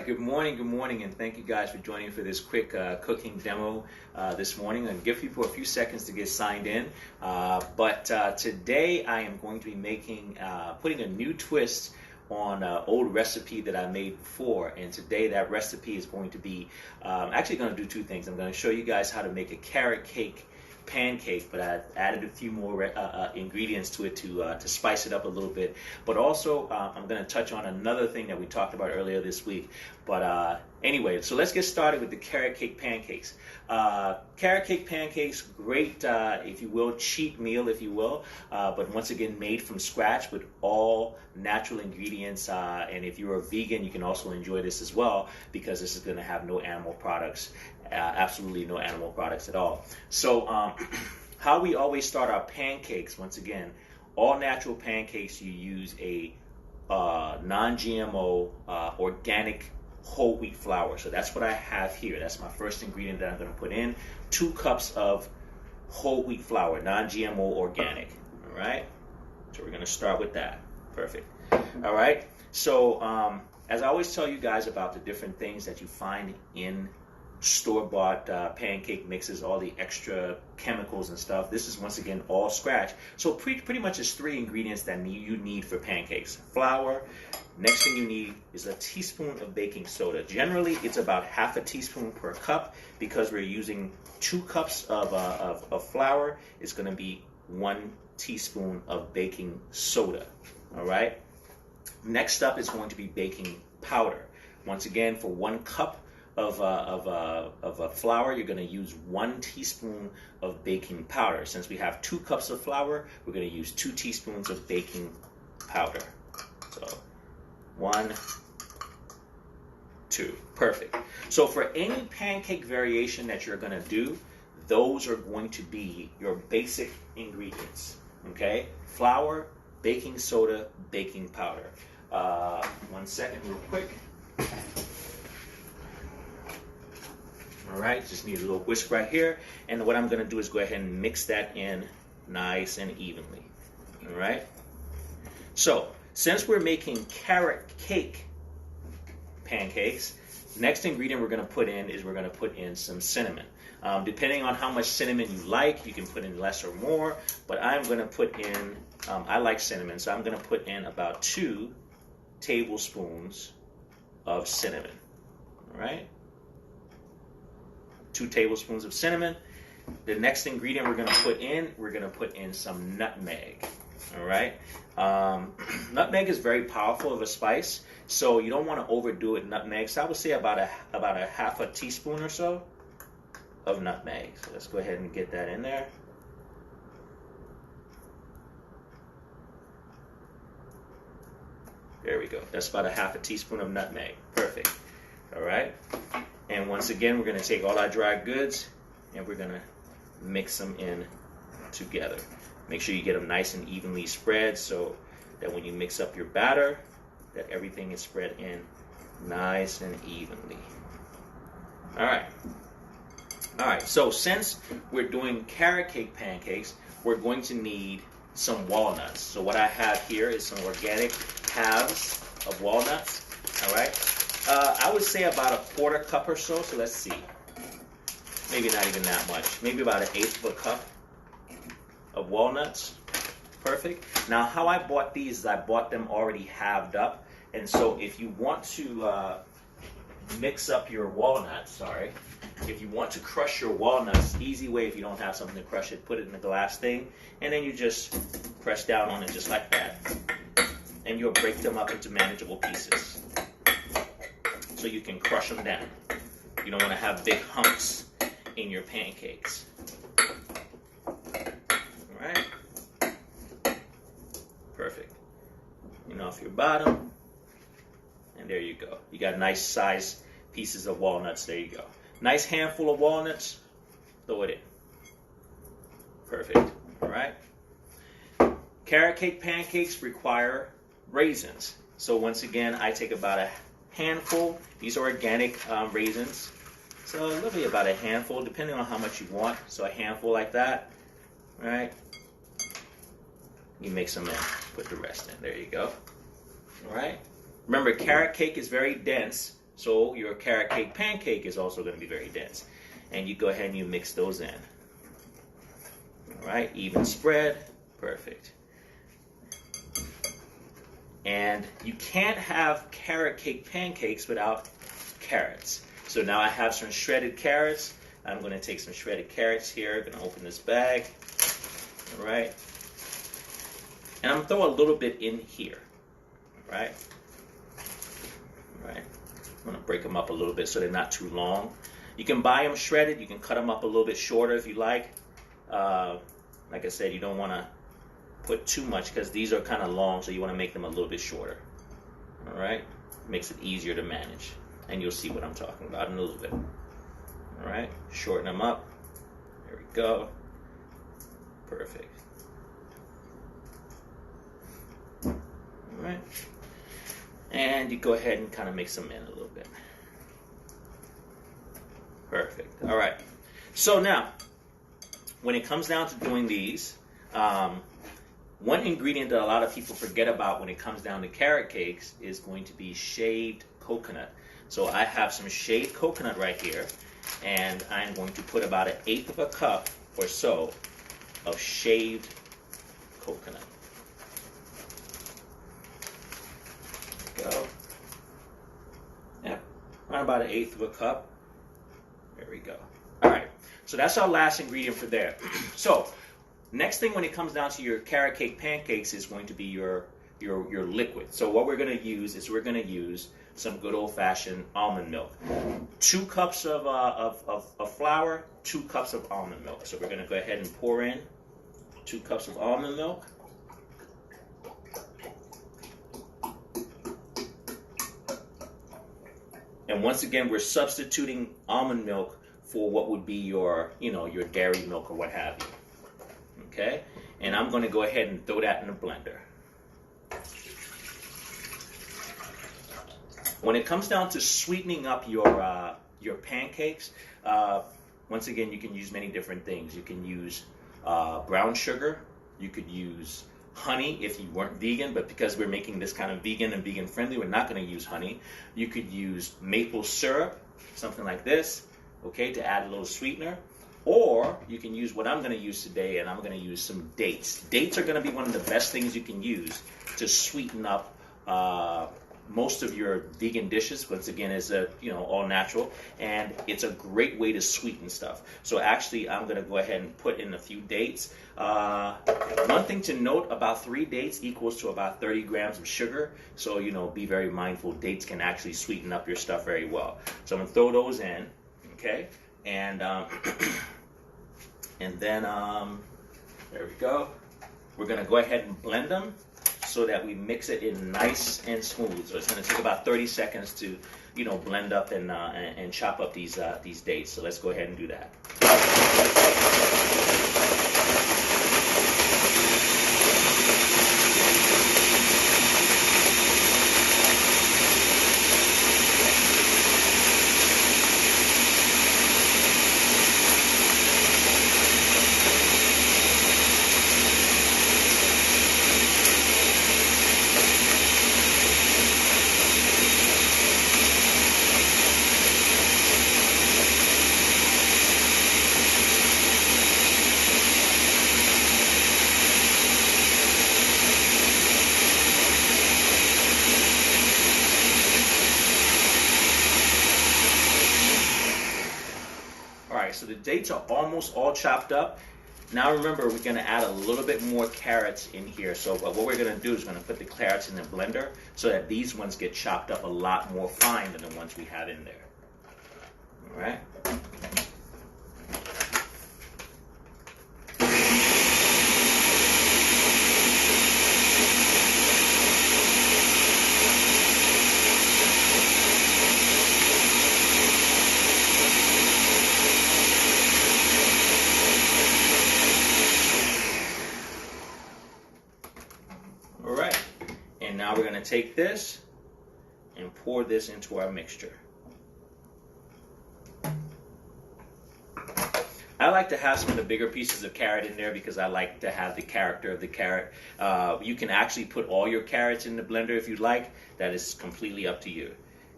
right, good morning, and thank you guys for joining for this quick cooking demo this morning. And give people a few seconds to get signed in. But today I am going to be making, putting a new twist on an old recipe that I made before. And today that recipe is going to be, actually going to do two things. I'm going to show you guys how to make a carrot cake pancake, but I added a few more ingredients to it to spice it up a little bit. But also, I'm going to touch on another thing that we talked about earlier this week. But anyway, so let's get started with the carrot cake pancakes. Carrot cake pancakes, great, if you will, cheap meal, if you will. But once again, made from scratch with all natural ingredients. And if you're a vegan, you can also enjoy this as well, because this is going to have no animal products. Absolutely no animal products at all. So how we always start our pancakes, once again, all natural pancakes, you use a non-GMO organic whole wheat flour. So that's what I have here. That's my first ingredient that I'm going to put in. 2 cups of whole wheat flour, non-GMO organic. All right, so we're going to start with that. Perfect. All right, so as I always tell you guys about the different things that you find in store-bought pancake mixes, all the extra chemicals and stuff. This is once again all scratch. So pretty much it's 3 ingredients that you need for pancakes. Flour. Next thing you need is a teaspoon of baking soda. Generally, it's about half a teaspoon per cup, because we're using 2 cups of flour. It's going to be 1 teaspoon of baking soda. All right. Next up is going to be baking powder. Once again, for 1 cup of flour, you're going to use 1 teaspoon of baking powder. Since we have 2 cups of flour, we're going to use 2 teaspoons of baking powder. So 1, 2, perfect. So for any pancake variation that you're going to do, those are going to be your basic ingredients. Okay, flour, baking soda, baking powder. 1 second, real quick. All right, just need a little whisk right here. And what I'm going to do is go ahead and mix that in nice and evenly. All right. So since we're making carrot cake pancakes, next ingredient we're going to put in is we're going to put in some cinnamon. Depending on how much cinnamon you like, you can put in less or more. But I'm going to put in, I like cinnamon, so I'm going to put in about 2 tablespoons of cinnamon. All right. 2 tablespoons of cinnamon. The next ingredient we're going to put in some nutmeg. All right. Nutmeg is very powerful of a spice, so you don't want to overdo it. Nutmeg. So I would say about a half a teaspoon or so of nutmeg. So let's go ahead and get that in there. There we go. That's about a half a teaspoon of nutmeg. Perfect. All right. And once again, we're going to take all our dry goods and we're going to mix them in together. Make sure you get them nice and evenly spread, so that when you mix up your batter, that everything is spread in nice and evenly. All right. All right, so since we're doing carrot cake pancakes, we're going to need some walnuts. So what I have here is some organic halves of walnuts. All right. I would say about a 1/4 cup or so. So let's see. Maybe not even that much. Maybe about 1/8 of a cup of walnuts. Perfect. Now, how I bought these is I bought them already halved up. And so if you want to mix up your walnuts, if you want to crush your walnuts, easy way, if you don't have something to crush it, put it in a glass thing, and then you just press down on it just like that. And you'll break them up into manageable pieces, so you can crush them down. You don't want to have big humps in your pancakes. All right. Perfect. You know, off your bottom. And there you go. You got nice sized pieces of walnuts. There you go. Nice handful of walnuts. Throw it in. Perfect. All right. Carrot cake pancakes require raisins. So once again, I take about a handful. These are organic raisins. So it'll be about a handful, depending on how much you want. So a handful like that. All right. You mix them in. Put the rest in. There you go. All right. Remember, carrot cake is very dense. So your carrot cake pancake is also going to be very dense. And you go ahead and you mix those in. All right, even spread, perfect. And you can't have carrot cake pancakes without carrots. So now I have some shredded carrots. I'm going to take some shredded carrots here. I'm going to open this bag. All right. And I'm going to throw a little bit in here. All right. All right. I'm going to break them up a little bit so they're not too long. You can buy them shredded. You can cut them up a little bit shorter if you like. Like I said, you don't want to put too much because these are kind of long, so you want to make them a little bit shorter. All right. Makes it easier to manage. And you'll see what I'm talking about in a little bit. All right. Shorten them up. There we go. Perfect. All right. And you go ahead and kind of mix them in a little bit. Perfect. All right. So now, when it comes down to doing these, one ingredient that a lot of people forget about when it comes down to carrot cakes is going to be shaved coconut. So I have some shaved coconut right here, and I'm going to put about 1/8 of a cup or so of shaved coconut. There we go. Yep, around about 1/8 of a cup. There we go. All right, so that's our last ingredient for there. So next thing when it comes down to your carrot cake pancakes is going to be your liquid. So what we're going to use is we're going to use some good old-fashioned almond milk. 2 cups of flour, 2 cups of almond milk. So we're going to go ahead and pour in 2 cups of almond milk. And once again, we're substituting almond milk for what would be your dairy milk or what have you. Okay? And I'm going to go ahead and throw that in the blender. When it comes down to sweetening up your pancakes, once again, you can use many different things. You can use brown sugar. You could use honey if you weren't vegan, but because we're making this kind of vegan and vegan friendly, we're not going to use honey. You could use maple syrup, something like this, okay, to add a little sweetener. Or you can use what I'm going to use today, and I'm going to use some dates. Dates are going to be one of the best things you can use to sweeten up most of your vegan dishes. Once again, is all natural, and it's a great way to sweeten stuff. So actually, I'm going to go ahead and put in a few dates. One thing to note: about 3 dates equals to about 30 grams of sugar. So be very mindful. Dates can actually sweeten up your stuff very well. So I'm going to throw those in, okay, and and then there we go. We're going to go ahead and blend them so that we mix it in nice and smooth. So it's going to take about 30 seconds to, blend up and chop up these dates. So let's go ahead and do that. So the dates are almost all chopped up. Now remember, we're going to add a little bit more carrots in here. So what we're going to do is we're going to put the carrots in the blender so that these ones get chopped up a lot more fine than the ones we have in there. All right. Now we're going to take this and pour this into our mixture. I like to have some of the bigger pieces of carrot in there because I like to have the character of the carrot. You can actually put all your carrots in the blender if you'd like. That is completely up to you.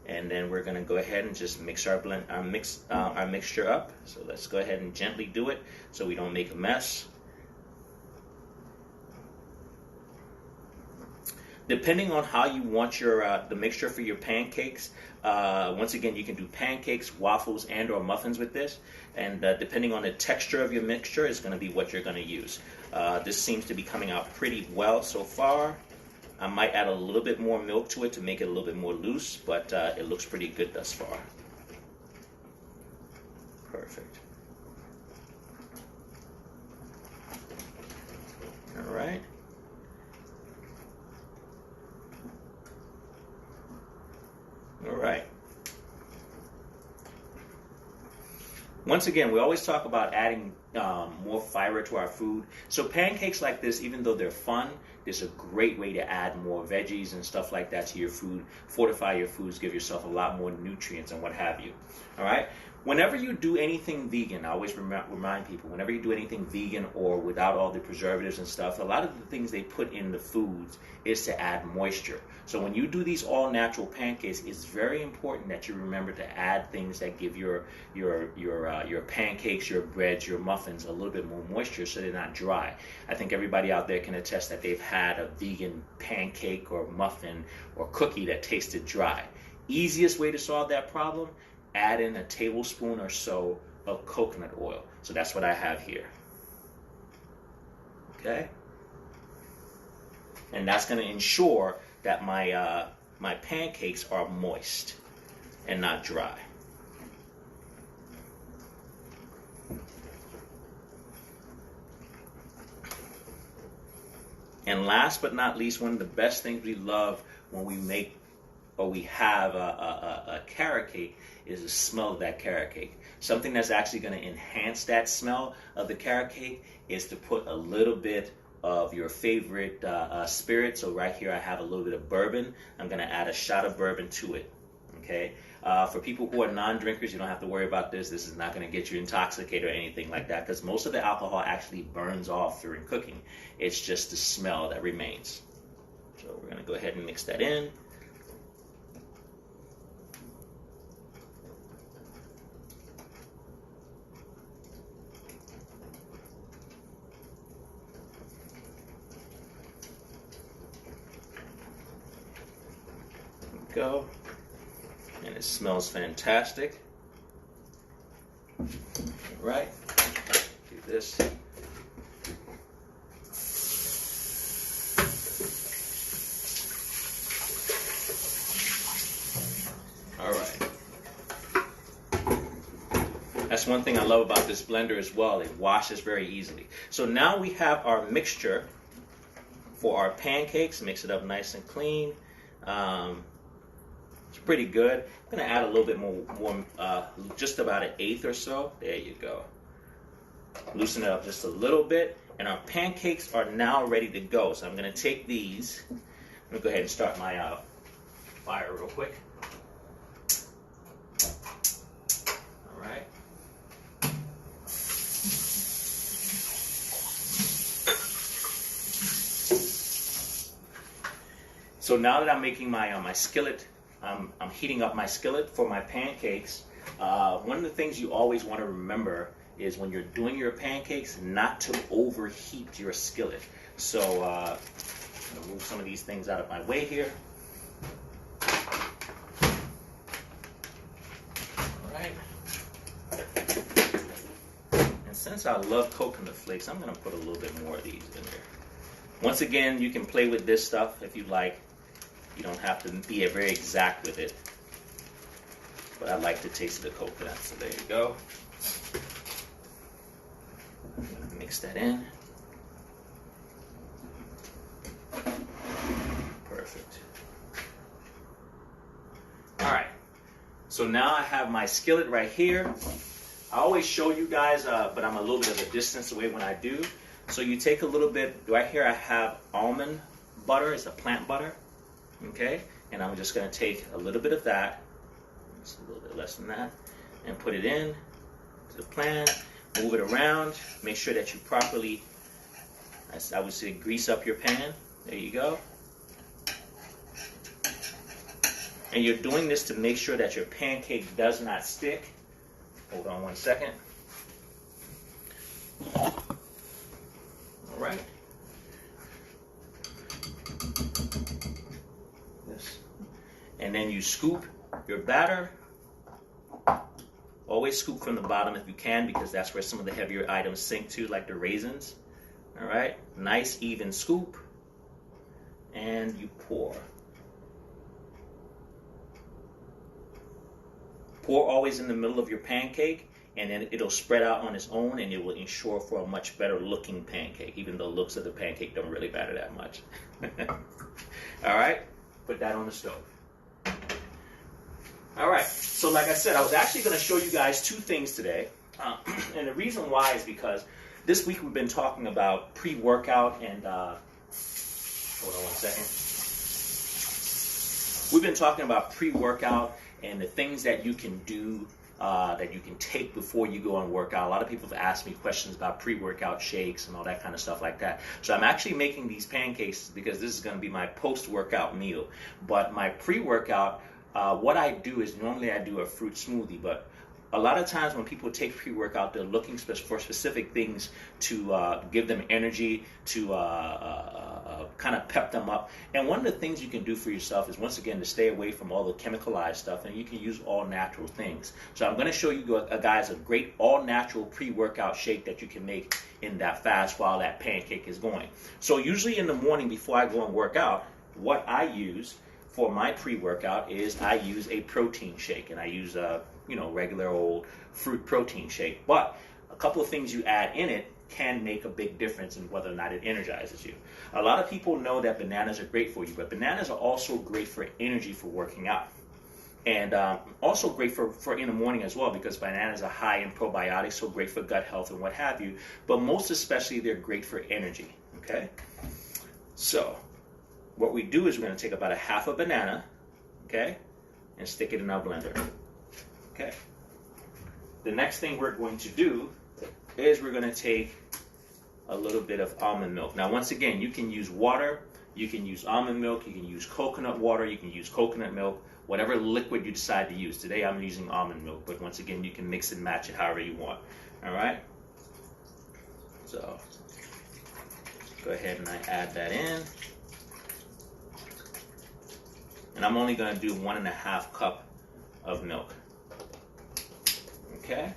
And then we're going to go ahead and just mix our mixture up. So let's go ahead and gently do it so we don't make a mess. Depending on how you want your the mixture for your pancakes, once again, you can do pancakes, waffles, and or muffins with this. And depending on the texture of your mixture is going to be what you're going to use. This seems to be coming out pretty well so far. I might add a little bit more milk to it to make it a little bit more loose, but it looks pretty good thus far. Perfect. All right. All right. Once again, we always talk about adding more fiber to our food. So pancakes like this, even though they're fun, it's a great way to add more veggies and stuff like that to your food. Fortify your foods, give yourself a lot more nutrients and what have you. All right. Whenever you do anything vegan, I always remind people, whenever you do anything vegan or without all the preservatives and stuff, a lot of the things they put in the foods is to add moisture. So when you do these all-natural pancakes, it's very important that you remember to add things that give your pancakes, your breads, your muffins a little bit more moisture so they're not dry. I think everybody out there can attest that they've had a vegan pancake or muffin or cookie that tasted dry. Easiest way to solve that problem, add in a tablespoon or so of coconut oil. So that's what I have here. Okay? And that's going to ensure that my pancakes are moist and not dry. And last but not least, one of the best things we love when we make or we have a carrot cake is the smell of that carrot cake. Something that's actually going to enhance that smell of the carrot cake is to put a little bit of your favorite spirit. So right here I have a little bit of bourbon. I'm going to add a shot of bourbon to it. Okay. For people who are non-drinkers, you don't have to worry about this. This is not going to get you intoxicated or anything like that, because most of the alcohol actually burns off during cooking. It's just the smell that remains. So we're going to go ahead and mix that in. Go, and it smells fantastic. All right, do this. All right. That's one thing I love about this blender as well. It washes very easily. So now we have our mixture for our pancakes. Mix it up nice and clean. It's pretty good. I'm going to add a little bit more, just about 1/8 or so. There you go. Loosen it up just a little bit. And our pancakes are now ready to go. So I'm going to take these. I'm going to go ahead and start my fire real quick. All right. So now that I'm making my skillet, I'm heating up my skillet for my pancakes. One of the things you always want to remember is when you're doing your pancakes, not to overheat your skillet. So I'm going to move some of these things out of my way here. All right. And since I love coconut flakes, I'm going to put a little bit more of these in there. Once again, you can play with this stuff if you like. You don't have to be very exact with it. But I like the taste of the coconut, so there you go. Mix that in. Perfect. All right. So now I have my skillet right here. I always show you guys, but I'm a little bit of a distance away when I do. So you take a little bit, right here I have almond butter. It's a plant butter. Okay, and I'm just going to take a little bit of that, just a little bit less than that, and put it in to the pan, move it around, make sure that you properly, I would say, grease up your pan. There you go. And you're doing this to make sure that your pancake does not stick. Hold on one second. All right. This. And then you scoop your batter. Always scoop from the bottom if you can, because that's where some of the heavier items sink to, like the raisins. All right. Nice even scoop. And you pour. Pour always in the middle of your pancake, and then it'll spread out on its own, and it will ensure for a much better looking pancake, even though looks of the pancake don't really matter that much. All right, put that on the stove. All right, so like I said, I was actually going to show you guys two things today, and the reason why is because this week we've been talking about pre-workout and, hold on one second. We've been talking about pre-workout and the things that you can do, that you can take before you go and work out. A lot of people have asked me questions about pre-workout shakes and all that kind of stuff like that. So I'm actually making these pancakes because this is going to be my post-workout meal. But my pre-workout, what I do is normally I do a fruit smoothie, but a lot of times when people take pre-workout, they're looking for specific things to give them energy, to kind of pep them up. And one of the things you can do for yourself is, once again, to stay away from all the chemicalized stuff, and you can use all natural things. So I'm going to show you guys a great all-natural pre-workout shake that you can make in that fast while that pancake is going. So usually in the morning before I go and work out, what I use for my pre-workout is I use a protein shake, and I use a regular old fruit protein shake. But a couple of things you add in it can make a big difference in whether or not it energizes you. A lot of people know that bananas are great for you, but bananas are also great for energy for working out. And also great for in the morning as well, because bananas are high in probiotics, so great for gut health and what have you. But most especially, they're great for energy, okay? So what we do is we're going to take about a half a banana, okay, and stick it in our blender. Okay. The next thing we're going to do is we're going to take a little bit of almond milk. Now, once again, you can use water, you can use almond milk, you can use coconut water, you can use coconut milk, whatever liquid you decide to use. Today I'm using almond milk, but once again, you can mix and match it however you want. All right? So go ahead and I add that in. And I'm only going to do 1.5 cups of milk. Okay.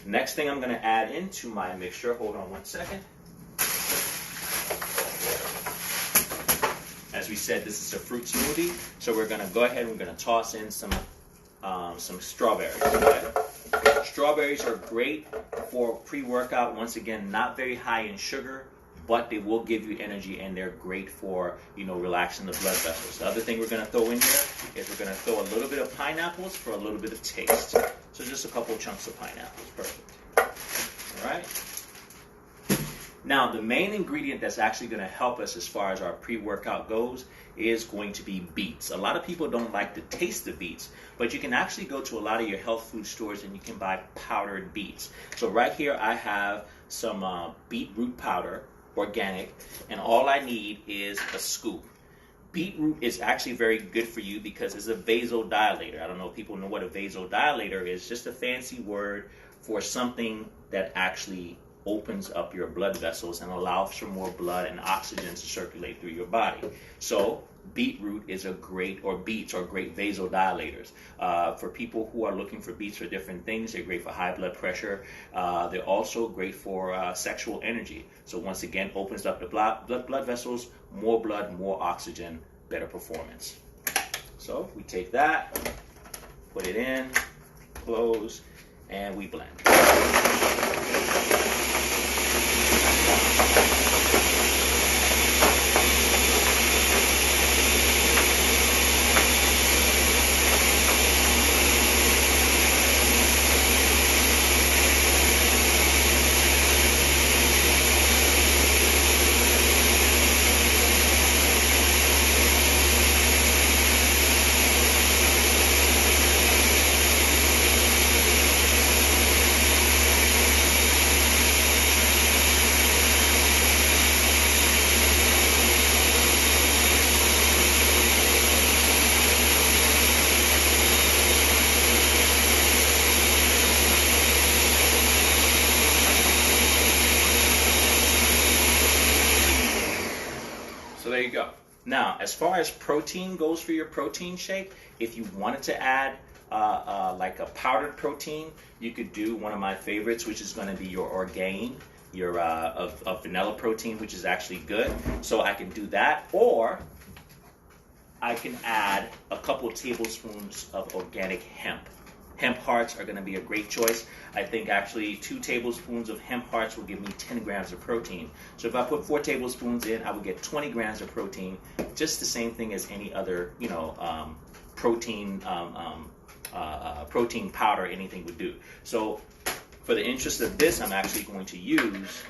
Next thing I'm going to add into my mixture, hold on one second. As we said, this is a fruit smoothie, so we're going to go ahead and we're going to toss in some strawberries. Okay? Strawberries are great for pre-workout. Once again, not very high in sugar, but they will give you energy, and they're great for, relaxing the blood vessels. The other thing we're going to throw in here is we're going to throw a little bit of pineapples for a little bit of taste. So just a couple of chunks of pineapples. Perfect. All right. Now, the main ingredient that's actually going to help us as far as our pre-workout goes is going to be beets. A lot of people don't like to taste the beets, but you can actually go to a lot of your health food stores and you can buy powdered beets. So right here I have some beetroot powder, organic, and all I need is a scoop. Beetroot is actually very good for you because it's a vasodilator. I don't know if people know what a vasodilator is. Just a fancy word for something that actually opens up your blood vessels and allows for more blood and oxygen to circulate through your body. So beetroot is beets are great vasodilators. For people who are looking for beets for different things, they're great for high blood pressure. They're also great for sexual energy. So once again, opens up the blood vessels, more blood, more oxygen, better performance. So we take that, put it in, close, and we blend. you go. Now, as far as protein goes for your protein shake, if you wanted to add like a powdered protein, you could do one of my favorites, which is going to be your Orgain, your of vanilla protein, which is actually good. So I can do that, or I can add a couple tablespoons of organic hemp. Hemp hearts are going to be a great choice. I think actually 2 tablespoons of hemp hearts will give me 10 grams of protein. So if I put 4 tablespoons in, I would get 20 grams of protein, just the same thing as any other, protein protein powder, anything would do. So for the interest of this, I'm actually going to use,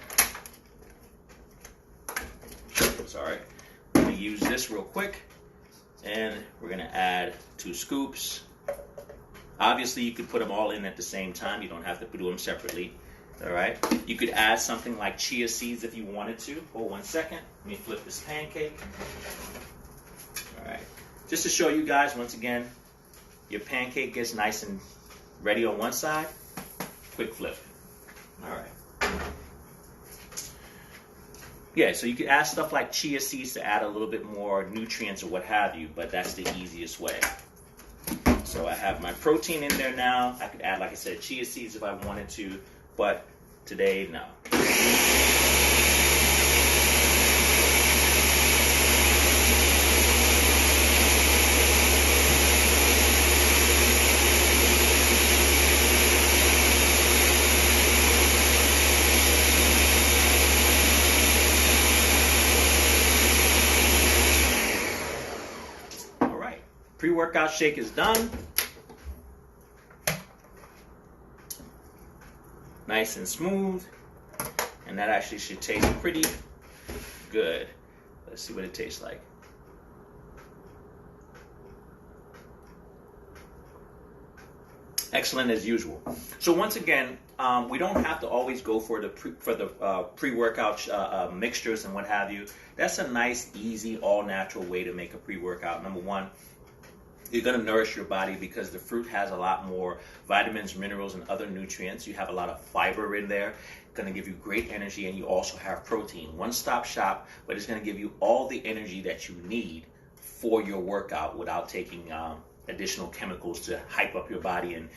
I'm going to use this real quick, and we're going to add 2 scoops. Obviously, you could put them all in at the same time. You don't have to do them separately. All right. You could add something like chia seeds if you wanted to. Hold 1 second. Let me flip this pancake. All right. Just to show you guys, once again, your pancake gets nice and ready on one side. Quick flip. All right. Yeah, so you could add stuff like chia seeds to add a little bit more nutrients or what have you, but that's the easiest way. So I have my protein in there now. I could add, like I said, chia seeds if I wanted to, but today, no. Pre-workout shake is done. Nice and smooth. And that actually should taste pretty good. Let's see what it tastes like. Excellent as usual. So once again, we don't have to always go for the pre-workout mixtures and what have you. That's a nice, easy, all-natural way to make a pre-workout. Number one, you're going to nourish your body because the fruit has a lot more vitamins, minerals, and other nutrients. You have a lot of fiber in there. It's going to give you great energy, and you also have protein. One-stop shop, but it's going to give you all the energy that you need for your workout without taking additional chemicals to hype up your body and,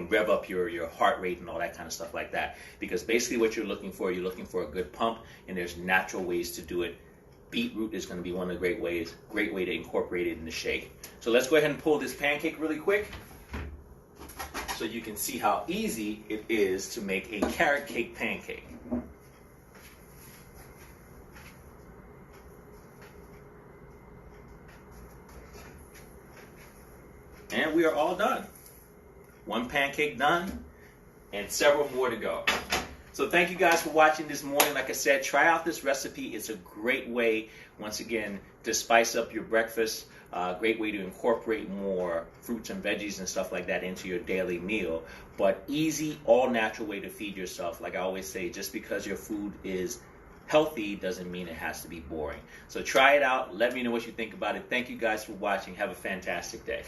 rev up your heart rate and all that kind of stuff like that. Because basically what you're looking for a good pump, and there's natural ways to do it. Beetroot is going to be one of the great way to incorporate it in the shake. So let's go ahead and pull this pancake really quick so you can see how easy it is to make a carrot cake pancake. And we are all done. One pancake done and several more to go. So thank you guys for watching this morning. Like I said, try out this recipe. It's a great way, once again, to spice up your breakfast. Great way to incorporate more fruits and veggies and stuff like that into your daily meal. But easy, all natural way to feed yourself. Like I always say, just because your food is healthy doesn't mean it has to be boring. So try it out. Let me know what you think about it. Thank you guys for watching. Have a fantastic day.